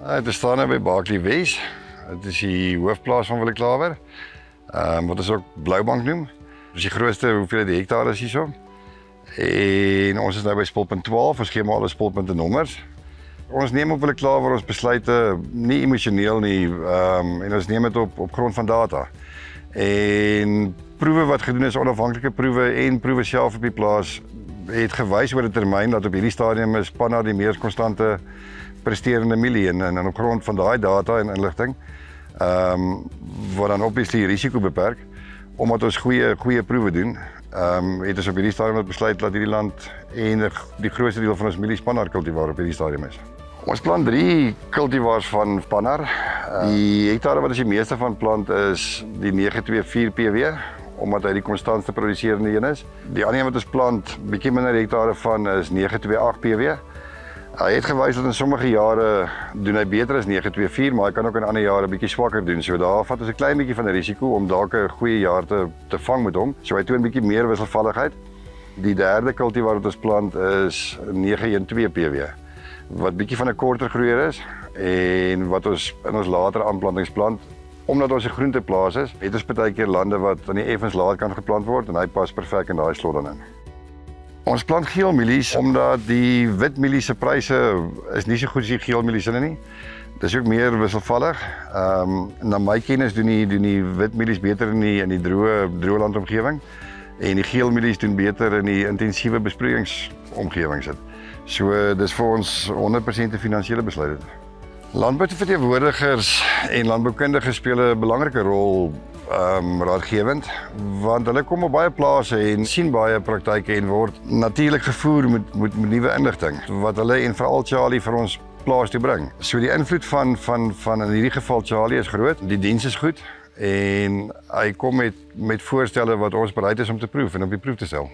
Dit staan nou by Barkley Wes. Dit is die hoofplaas van Willem Klawer. Wat ons ook Bloubank noem. Dit is die grootste hoeveelheid hektare is hierso. En ons is nou by spulpunt 12, ons gee maar alle spulpunte nommers. Ons neem op Willem Klawer ons besluite nie emosioneel nie, en ons neem dit op grond van data. En proewe wat gedoen is, onafhanklike proewe en proewe self op die plaas, het gewys oor 'n termyn dat op hierdie stadium is Pannar die mees konstante presterende mielie en op grond van daai data en inligting, wat dan obviously die risiko beperk, omdat ons goeie proewe doen, het ons op hierdie stadium besluit dat hierdie land en die grootste deel van ons mielies Pannar kultivar op hierdie stadium is. Ons plant 3 kultivars van Pannar. Die hektare wat ons die meeste van plant is die 924 PW, omdat hy die konstantste produserende een is. Die ander een wat ons plant, bietjie minder hektare van, is 928 PW. Hy het gewys dat in sommige jare doen hy beter as 924, maar hy kan ook in ander jare bietjie swakker doen. So daar vat ons 'n klein bietjie van 'n risiko om dalk 'n goeie jaar te vang met hom. So hy toon bietjie meer wisselvalligheid. Die derde kultivar wat ons plant is 912 PW, wat bietjie van 'n korter groeier is en wat ons in ons later aanplantings plant. Omdat ons 'n groenteplaas is, het ons partykeer lande wat aan die effens laat kan geplant word en hy pas perfek in daai slot dan in. Ons plant geel mielies omdat die wit mielies se pryse is nie so goed as die geel mielies nie. Dis ook meer wisselvallig. Na my kennis doen die wit mielies beter in die droë landomgewing en die geel mielies doen beter in die intensiewe besproeiingsomgewing. So dis vir ons 100% 'n finansiële besluit. Landbouverteenwoordigers en landboukundiges speel 'n belangrike rol raadgewend, want hulle kom op baie plase en sien baie praktyke en word natuurlik gevoer met nuwe inligting wat hulle en veral Charlie vir ons plaas toe bring. So die invloed van in hierdie geval Charlie is groot, die diens is goed en hy kom met voorstelle wat ons bereid is om te proef en op die proef te stel.